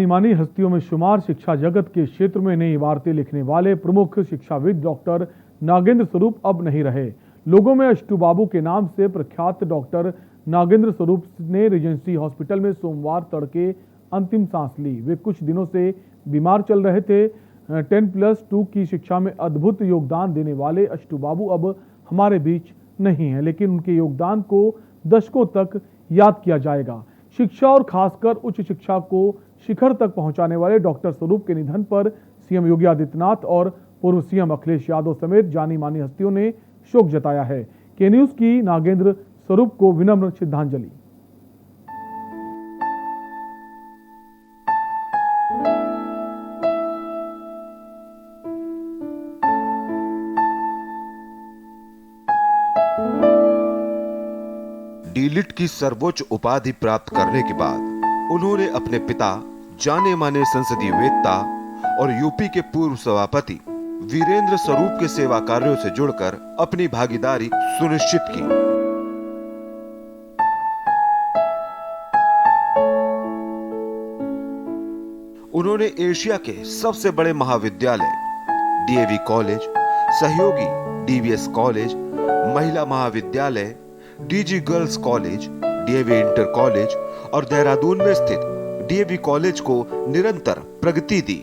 मानी हस्तियों में शुमार शिक्षा जगत के क्षेत्र में नई इबारतें लिखने वाले प्रमुख शिक्षाविद डॉक्टर नागेंद्र स्वरूप अब नहीं रहे। लोगों में अष्टू बाबू के नाम से प्रख्यात डॉक्टर नागेंद्र स्वरूप ने रीजेंसी हॉस्पिटल में सोमवार तड़के अंतिम सांस ली। वे कुछ दिनों से बीमार चल रहे थे। 10+2 की शिक्षा में अद्भुत योगदान देने वाले अष्टू बाबू अब हमारे बीच नहीं है, लेकिन उनके योगदान को दशकों तक याद किया जाएगा। शिक्षा और खासकर उच्च शिक्षा को शिखर तक पहुंचाने वाले डॉक्टर स्वरूप के निधन पर सीएम योगी आदित्यनाथ और पूर्व सीएम अखिलेश यादव समेत जानी मानी हस्तियों ने शोक जताया है। के न्यूज की नागेंद्र स्वरूप को विनम्र श्रद्धांजलि। डीलिट की सर्वोच्च उपाधि प्राप्त करने के बाद उन्होंने अपने पिता जाने माने संसदीय वेत्ता और यूपी के पूर्व सभापति वीरेंद्र स्वरूप के सेवा कार्यों से जुड़कर अपनी भागीदारी सुनिश्चित की। उन्होंने एशिया के सबसे बड़े महाविद्यालय डीएवी कॉलेज, सहयोगी डीवीएस कॉलेज, महिला महाविद्यालय, DG girls college, DAV inter college और देहरादून में स्थित डीएवी कॉलेज को निरंतर प्रगति दी,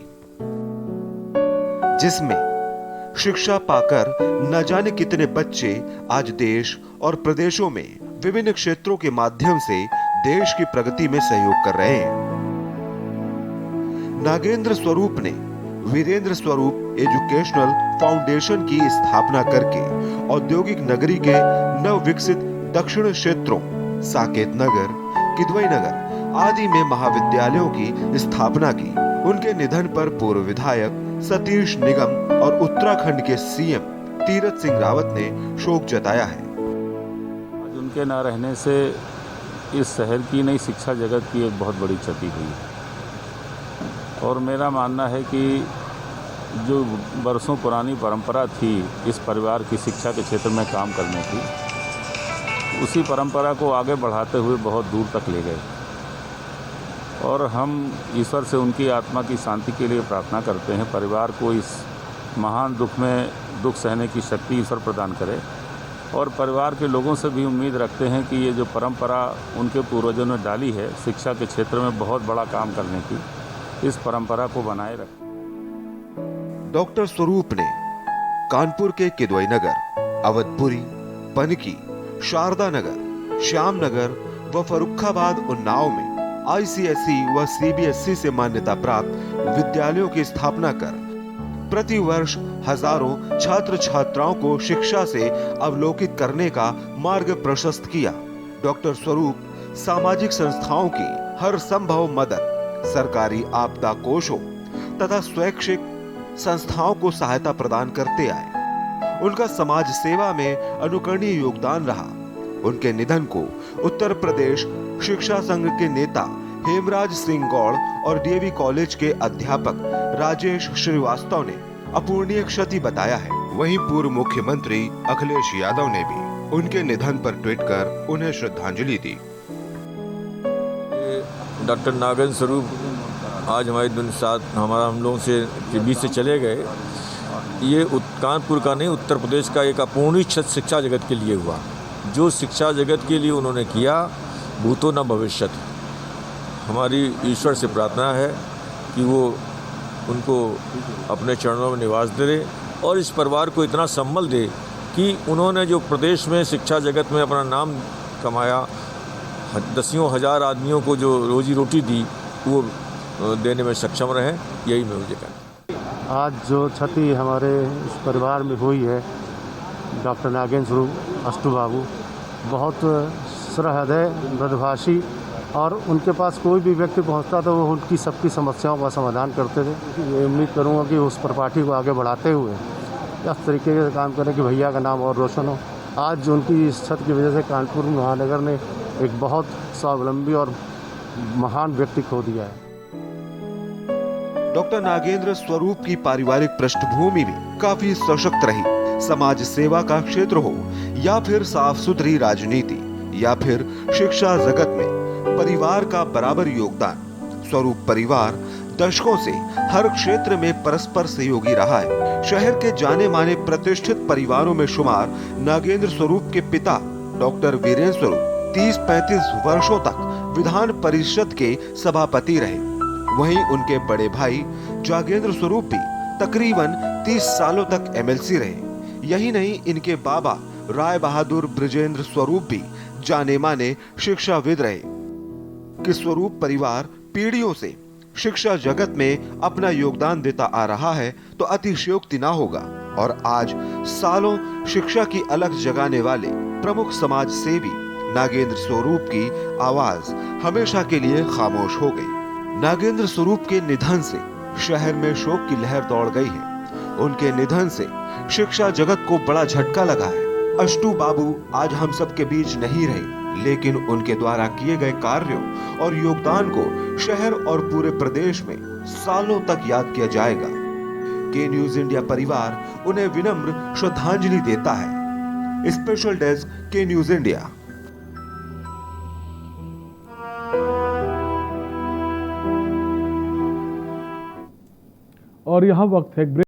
जिसमें शिक्षा पाकर न जाने कितने बच्चे आज देश और प्रदेशों में विभिन्न क्षेत्रों के माध्यम से देश की प्रगति में सहयोग कर रहे हैं। नागेंद्र स्वरूप ने वीरेंद्र स्वरूप एजुकेशनल फाउंडेशन की स्थापना करके औद्योगिक नगरी के नव विकसित दक्षिण क्षेत्रों साकेत नगर, किदवई नगर आदि में महाविद्यालयों की स्थापना की। उनके निधन पर पूर्व विधायक सतीश निगम और उत्तराखंड के सीएम तीरथ सिंह रावत ने शोक जताया है। आज उनके न रहने से इस शहर की नई शिक्षा जगत की एक बहुत बड़ी क्षति हुई है और मेरा मानना है कि जो बरसों पुरानी परंपरा थी इस परिवार की शिक्षा के क्षेत्र में काम करने की, उसी परंपरा को आगे बढ़ाते हुए बहुत दूर तक ले गए और हम ईश्वर से उनकी आत्मा की शांति के लिए प्रार्थना करते हैं। परिवार को इस महान दुख में दुख सहने की शक्ति ईश्वर प्रदान करे और परिवार के लोगों से भी उम्मीद रखते हैं कि ये जो परंपरा उनके पूर्वजों ने डाली है शिक्षा के क्षेत्र में बहुत बड़ा काम करने की, इस परंपरा को बनाए रखें। डॉक्टर स्वरूप ने कानपुर के किदवई नगर, अवधपुरी, पनकी, शारदा नगर, श्याम नगर व फर्रुखाबाद उन्नाव में आईसीएसई व सीबीएसई से मान्यता प्राप्त विद्यालयों की स्थापना कर प्रति वर्ष हजारों छात्र छात्राओं को शिक्षा से अवलोकित करने का मार्ग प्रशस्त किया। डॉक्टर स्वरूप सामाजिक संस्थाओं की हर संभव मदद, सरकारी आपदा कोषों तथा स्वैच्छिक संस्थाओं को सहायता प्रदान करते आए। उनका समाज सेवा में अनुकरणीय योगदान रहा। उनके निधन को उत्तर प्रदेश शिक्षा संघ के नेता हेमराज सिंह गौड़ और डीएवी कॉलेज के अध्यापक राजेश श्रीवास्तव ने अपूरणीय क्षति बताया है। वहीं पूर्व मुख्यमंत्री अखिलेश यादव ने भी उनके निधन पर ट्वीट कर उन्हें श्रद्धांजलि दी। डॉक्टर नागेंद्र स्वरूप आज हम लोगों से के बीच से चले गए। ये कानपुर का नहीं, उत्तर प्रदेश का एक अपूर्णीय क्षति शिक्षा जगत के लिए हुआ। जो शिक्षा जगत के लिए उन्होंने किया, भूतो न भविष्यत। हमारी ईश्वर से प्रार्थना है कि वो उनको अपने चरणों में निवास दे और इस परिवार को इतना संबल दे कि उन्होंने जो प्रदेश में शिक्षा जगत में अपना नाम कमाया, दसियों हजार आदमियों को जो रोजी रोटी दी, वो देने में सक्षम रहे। यही मैं मुझे कहना। आज जो क्षति हमारे इस परिवार में हुई है, डॉक्टर नागेंद्र स्वरूप अष्टू बाबू बहुत सहृदय, मृदुभाषी और उनके पास कोई भी व्यक्ति पहुंचता तो वो उनकी सबकी समस्याओं का समाधान करते थे। ये उम्मीद करूंगा कि उस प्रपाठी को आगे बढ़ाते हुए इस तरीके से काम करें कि भैया का नाम और रोशन हो। आज उनकी इस क्षति की वजह से कानपुर महानगर ने एक बहुत स्वावलंबी और महान व्यक्ति खो दिया है। डॉक्टर नागेंद्र स्वरूप की पारिवारिक पृष्ठभूमि भी काफी सशक्त रही। समाज सेवा का क्षेत्र हो या फिर साफ सुथरी राजनीति या फिर शिक्षा जगत में परिवार का बराबर योगदान स्वरूप परिवार दशकों से हर क्षेत्र में परस्पर सहयोगी रहा है। शहर के जाने माने प्रतिष्ठित परिवारों में शुमार नागेंद्र स्वरूप के पिता डॉक्टर वीरेंद्र स्वरूप 30-35 वर्षों तक विधान परिषद के सभापति रहे। वहीं उनके बड़े भाई जागेंद्र स्वरूप भी तकरीबन 30 सालों तक एमएलसी रहे। यही नहीं, इनके बाबा राय बहादुर ब्रजेंद्र स्वरूप भी जाने माने शिक्षाविद रहे। कि स्वरूप परिवार पीढ़ियों से शिक्षा जगत में अपना योगदान देता आ रहा है तो अतिशयोक्ति ना होगा। और आज सालों शिक्षा की अलख जगाने वाले प्रमुख समाज सेवी नागेंद्र स्वरूप की आवाज हमेशा के लिए खामोश हो गई। नागेंद्र स्वरूप के निधन से शहर में शोक की लहर दौड़ गई है। उनके निधन से शिक्षा जगत को बड़ा झटका लगा है। अष्टू बाबू आज हम सब के बीच नहीं रहे, लेकिन उनके द्वारा किए गए कार्यों और योगदान को शहर और पूरे प्रदेश में सालों तक याद किया जाएगा। के न्यूज इंडिया परिवार उन्हें विनम्र श्रद्धांजलि देता है। स्पेशल डेस्क के न्यूज इंडिया। और यहाँ वक्त है